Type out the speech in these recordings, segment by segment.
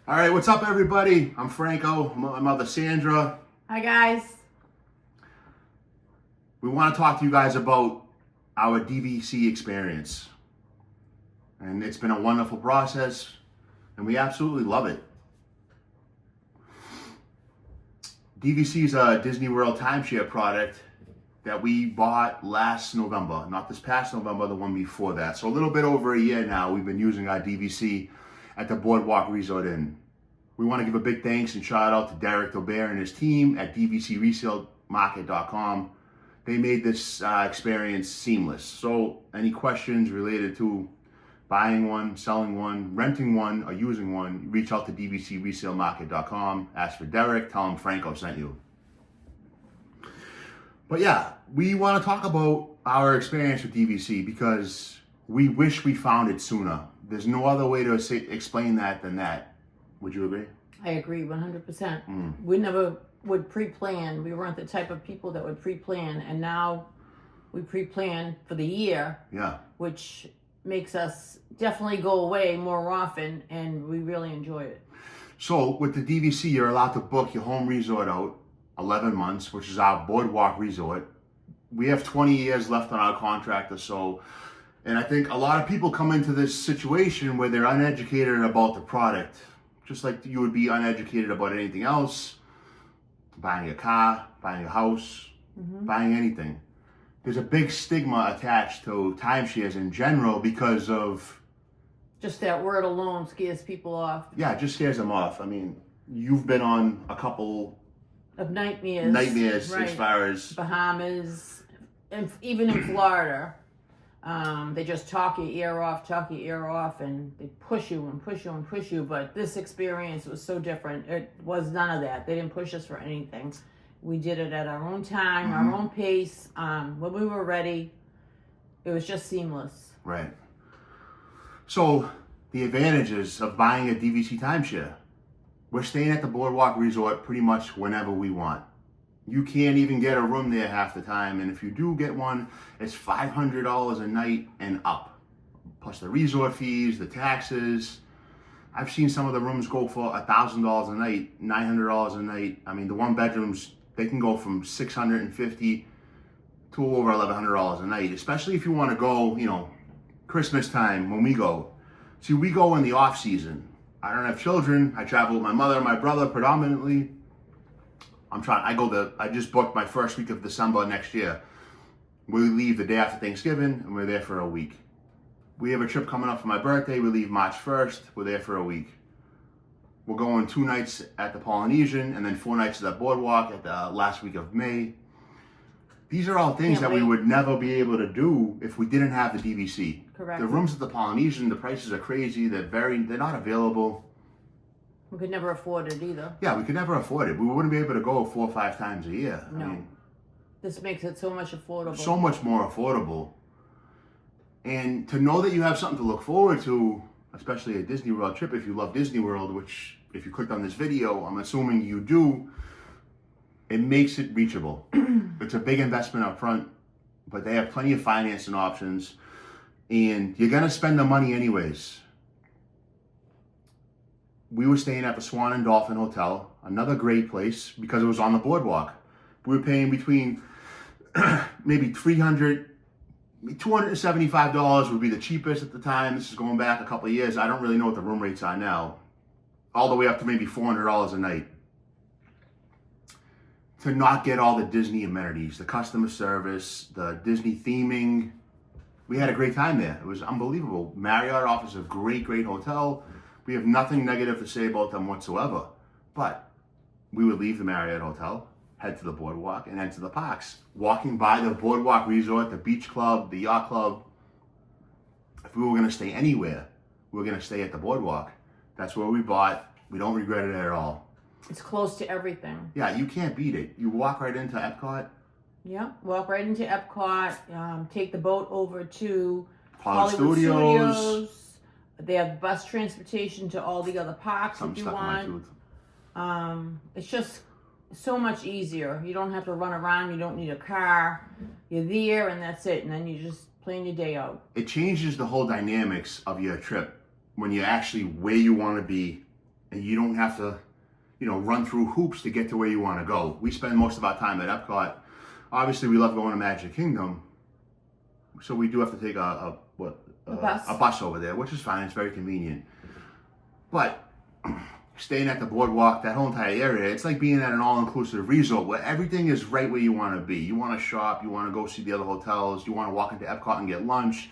All right, what's up, everybody? I'm Franco. My mother, Sandra. Hi, guys. We want to talk to you guys about our DVC experience. And it's been a wonderful process, and we absolutely love it. DVC is a Disney World timeshare product that we bought last November. Not this past November, the one before that. So a little bit over a year now, we've been using our DVC at the Boardwalk Resort Inn. We want to give a big thanks and shout out to Derek Dobert and his team at dvcresalemarket.com. They made this experience seamless. So any questions related to buying one, selling one, renting one, or using one, reach out to dvcresalemarket.com. Ask for Derek, tell him Franco sent you. But yeah, we want to talk about our experience with DVC because we wish we found it sooner. There's no other way to explain that than that. Would you agree? I agree 100%. We never would pre-plan. We weren't the type of people that would pre-plan, and now we pre-plan for the year. Yeah. Which makes us definitely go away more often, and we really enjoy it. So with the DVC, you're allowed to book your home resort out 11 months, which is our Boardwalk Resort. We have 20 years left on our contract or so. And I think a lot of people come into this situation where they're uneducated about the product, just like you would be uneducated about anything else, buying a car, buying a house, buying anything. There's a big stigma attached to timeshares in general because of... Just that word alone scares people off. Yeah, it just scares them off. I mean, you've been on a couple... Of nightmares. Right. As far as... Bahamas, and even in Florida. They just talk your ear off, and they push you and push you and push you. But this experience was so different. It was none of that. They didn't push us for anything. We did it at our own time, our own pace, when we were ready. It was just seamless. Right. So, the advantages of buying a DVC timeshare. We're staying at the Boardwalk Resort pretty much whenever we want. You can't even get a room there half the time, and if you do get one, it's $500 a night and up. Plus the resort fees, the taxes. I've seen some of the rooms go for $1,000 a night, $900 a night. I mean, the one bedrooms, they can go from $650 to over $1,100 a night, especially if you want to go, Christmas time when we go. See, we go in the off season. I don't have children. I travel with my mother and my brother predominantly. I just booked my first week of December next year. We leave the day after Thanksgiving and we're there for a week. We have a trip coming up for my birthday. We leave March 1st. We're there for a week. We're going 2 nights at the Polynesian and then 4 nights at the Boardwalk at the last week of May. These are all things that we would never be able to do if we didn't have the DVC. Correct. The rooms at the Polynesian, the prices are crazy. They're not available. We could never afford it either. Yeah, we could never afford it. We wouldn't be able to go 4 or 5 times a year. No. I mean, this makes it so much affordable. So much more affordable. And to know that you have something to look forward to, especially a Disney World trip, if you love Disney World, which if you clicked on this video, I'm assuming you do, it makes it reachable. It's a big investment up front, but they have plenty of financing options, and you're going to spend the money anyways. We were staying at the Swan and Dolphin Hotel, another great place because it was on the boardwalk. We were paying between maybe $275 would be the cheapest at the time. This is going back a couple of years. I don't really know what the room rates are now. All the way up to maybe $400 a night. To not get all the Disney amenities, the customer service, the Disney theming. We had a great time there. It was unbelievable. Marriott offers a great, great hotel. We have nothing negative to say about them whatsoever. But we would leave the Marriott Hotel, head to the boardwalk, and head to the parks. Walking by the Boardwalk Resort, the beach club, the yacht club. If we were going to stay anywhere, we were going to stay at the boardwalk. That's where we bought. We don't regret it at all. It's close to everything. Yeah, you can't beat it. You walk right into Epcot. Yeah, walk right into Epcot. Take the boat over to Hollywood Studios. They have bus transportation to all the other parks if you want. It's just so much easier. You don't have to run around. You don't need a car. You're there and that's it. And then you just plan your day out. It changes the whole dynamics of your trip when you're actually where you want to be and you don't have to, run through hoops to get to where you want to go. We spend most of our time at Epcot. Obviously, we love going to Magic Kingdom, so we do have to take a bus over there, which is fine. It's very convenient. But staying at the boardwalk, that whole entire area, it's like being at an all-inclusive resort where everything is right where you want to be. You want to shop, you want to go see the other hotels, you want to walk into Epcot and get lunch.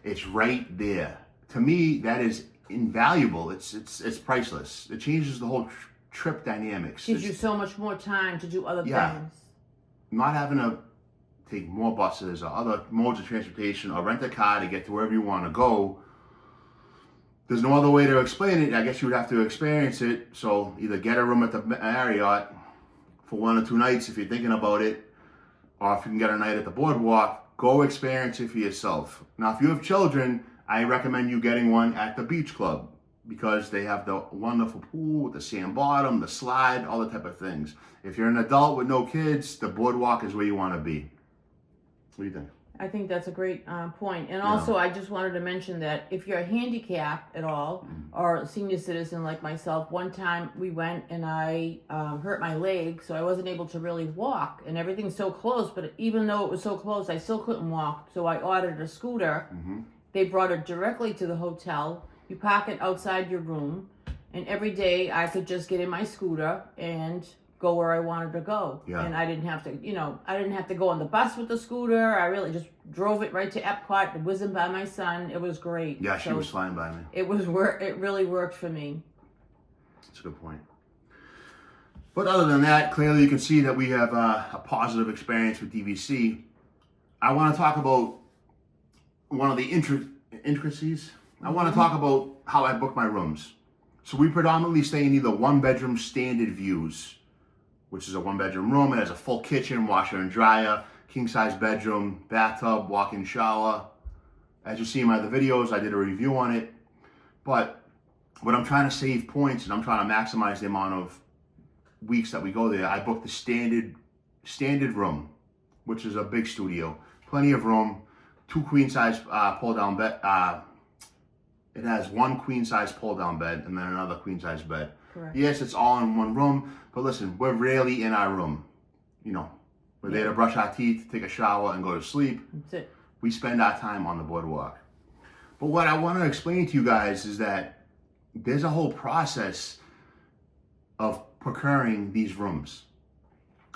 It's right there. To me, that is invaluable. It's priceless. It changes the whole trip dynamics. Gives you so much more time to do other things. Not having to take more buses or other modes of transportation or rent a car to get to wherever you want to go. There's no other way to explain it. I guess you would have to experience it. So either get a room at the Marriott for 1 or 2 nights if you're thinking about it, or if you can get a night at the boardwalk, go experience it for yourself. Now, if you have children, I recommend you getting one at the beach club because they have the wonderful pool with the sand bottom, the slide, all the type of things. If you're an adult with no kids, the boardwalk is where you want to be. What do you think? I think that's a great point. And also, I just wanted to mention that if you're handicapped at all or a senior citizen like myself, one time we went and I hurt my leg, so I wasn't able to really walk. And everything's so close, but even though it was so close, I still couldn't walk. So I ordered a scooter. They brought it directly to the hotel. You park it outside your room. And every day I could just get in my scooter and go where I wanted to go. And I didn't have to, go on the bus with the scooter. I really just drove it right to Epcot, whizzing by my son. It was great. Yeah, she was flying by me. It really worked for me. That's a good point. But other than that, clearly you can see that we have a positive experience with DVC. I want to talk about one of the intricacies. I want to talk about how I book my rooms. So we predominantly stay in either 1-bedroom standard views, which is a 1-bedroom room. It has a full kitchen, washer and dryer, king-size bedroom, bathtub, walk-in shower. As you see in my other videos, I did a review on it. But when I'm trying to save points and I'm trying to maximize the amount of weeks that we go there, I booked the standard room, which is a big studio. Plenty of room, 2 queen-size pull-down bed. It has 1 queen-size pull-down bed and then another queen-size bed. Correct. Yes, it's all in one room, but listen, we're rarely in our room. We're there to brush our teeth, take a shower, and go to sleep. That's it. We spend our time on the boardwalk. But what I want to explain to you guys is that there's a whole process of procuring these rooms.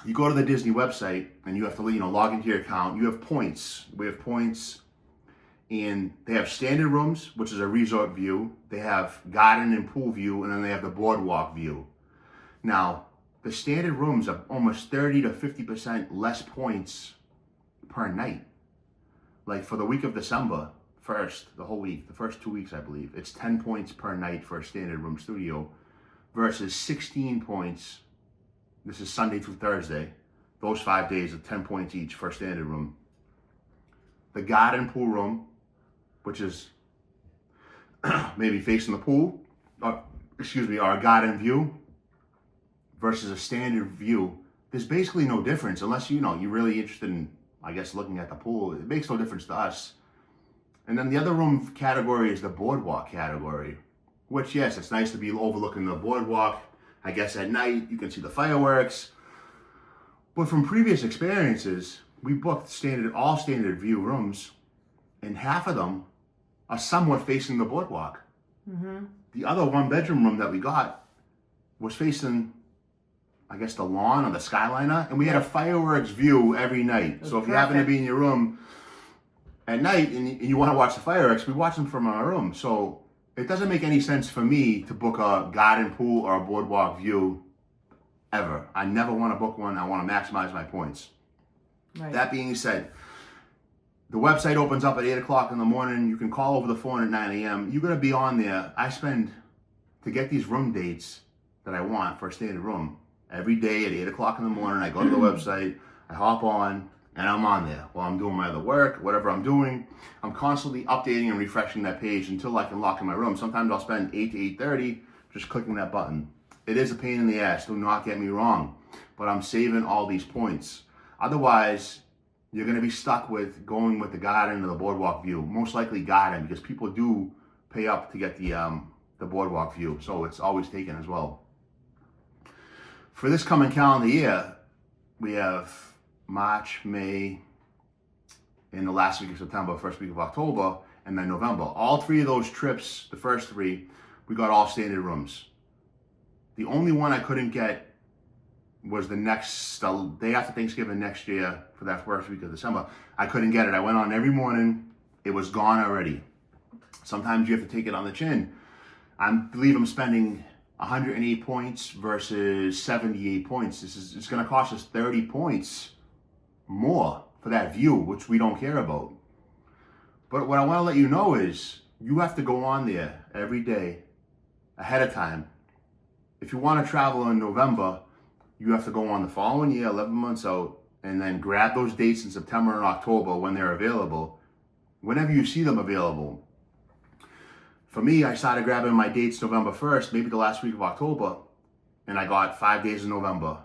You go to the Disney website and you have to, log into your account. You have points. We have points. And they have standard rooms, which is a resort view. They have garden and pool view, and then they have the boardwalk view. Now, the standard rooms are almost 30 to 50% less points per night. Like for the week of December 1st, the whole week, the first 2 weeks, I believe, it's 10 points per night for a standard room studio versus 16 points. This is Sunday through Thursday. Those 5 days are 10 points each for a standard room. The garden pool room, which is maybe facing the pool, or a garden view versus a standard view, there's basically no difference unless you're really interested in, I guess, looking at the pool. It makes no difference to us. And then the other room category is the boardwalk category, which, yes, it's nice to be overlooking the boardwalk. I guess at night you can see the fireworks. But from previous experiences, we booked all standard view rooms, and half of them are somewhat facing the boardwalk. The other 1-bedroom room that we got was facing, I guess, the lawn or the skyliner, and we had a fireworks view every night. So if you happen to be in your room at night and you want to watch the fireworks, we watch them from our room. So it doesn't make any sense for me to book a garden pool or a boardwalk view ever. I never want to book one. I want to maximize my points. Right. That being said, the website opens up at 8 o'clock in the morning. You can call over the phone at 9 a.m. You're going to be on there. I spend, to get these room dates that I want for a standard room, every day at 8 o'clock in the morning, I go to the website, I hop on, and I'm on there while I'm doing my other work, whatever I'm doing. I'm constantly updating and refreshing that page until I can lock in my room. Sometimes I'll spend 8 to 8:30 just clicking that button. It is a pain in the ass, do not get me wrong, but I'm saving all these points. Otherwise, you're going to be stuck with going with the garden or the boardwalk view. Most likely garden, because people do pay up to get the the Boardwalk view, so it's always taken as well. For this coming calendar year, we have March, May, and the last week of September, first week of October, and then November. All three of those trips, the first three, we got all standard rooms. The only one I couldn't get was the day after Thanksgiving next year for that first week of December. I couldn't get it. I went on every morning. It was gone already. Sometimes you have to take it on the chin. I believe I'm spending 108 points versus 78 points. It's going to cost us 30 points more for that view, which we don't care about. But what I want to let you know is you have to go on there every day ahead of time. If you want to travel in November, you have to go on the following year, 11 months out, and then grab those dates in September and October when they're available, whenever you see them available. For me, I started grabbing my dates November 1st, maybe the last week of October, and I got 5 days in November.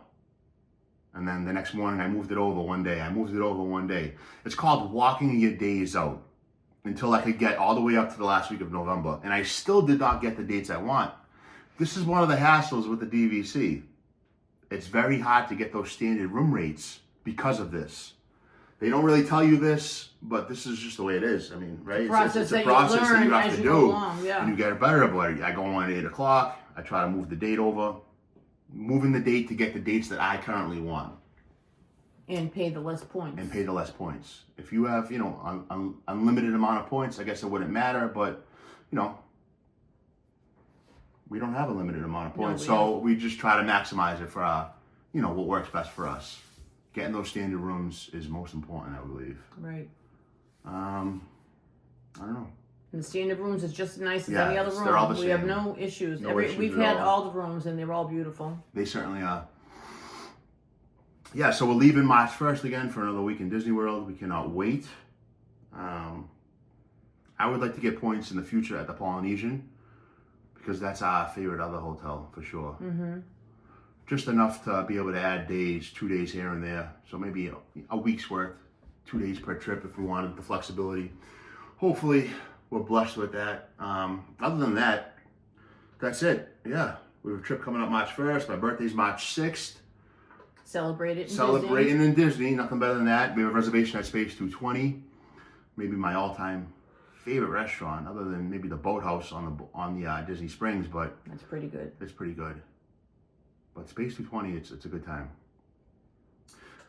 And then the next morning, I moved it over one day. It's called walking your days out until I could get all the way up to the last week of November. And I still did not get the dates I want. This is one of the hassles with the DVC. It's very hard to get those standard room rates because of this. They don't really tell you this, but this is just the way it is. I mean, right? It's a process that you have to do. And you get better about it. I go on at 8 o'clock. I try to move the date over. Moving the date to get the dates that I currently want. And pay the less points. If you have, unlimited amount of points, I guess it wouldn't matter, but, we don't have a limited amount of points. So we just try to maximize it for, what works best for us. Getting those standard rooms is most important, I believe. Right. I don't know. And the standard rooms is just as nice as any other room. They're all the same. We have no issues. We've had all the rooms and they're all beautiful. They certainly are. Yeah, so we're leaving March 1st again for another week in Disney World. We cannot wait. I would like to get points in the future at the Polynesian because that's our favorite other hotel for sure. Mm-hmm. Just enough to be able to add days, 2 days here and there. So maybe a week's worth, 2 days per trip if we wanted the flexibility. Hopefully we're blessed with that. Other than that, that's it. Yeah, we have a trip coming up March 1st. My birthday's March 6th. Celebrating in Disney. Nothing better than that. We have a reservation at Space 220. Maybe my all-time favorite restaurant, other than maybe the Boathouse on the Disney Springs, but that's pretty good. It's pretty good. But Space 220, it's a good time.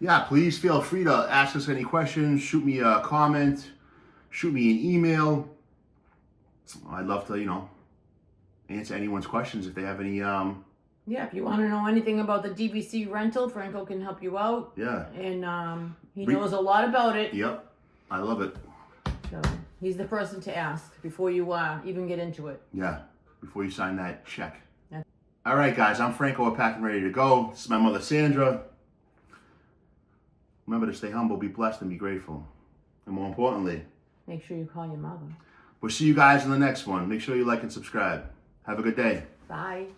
Yeah, please feel free to ask us any questions. Shoot me a comment. Shoot me an email. I'd love to, answer anyone's questions if they have any. Yeah, if you want to know anything about the DVC rental, Franco can help you out. Yeah. And he knows a lot about it. Yep, I love it. So he's the person to ask before you even get into it. Yeah, before you sign that check. Yeah. All right, guys, I'm Franco. We're packed and ready to go. This is my mother, Sandra. Remember to stay humble, be blessed, and be grateful. And more importantly, make sure you call your mother. We'll see you guys in the next one. Make sure you like and subscribe. Have a good day. Bye.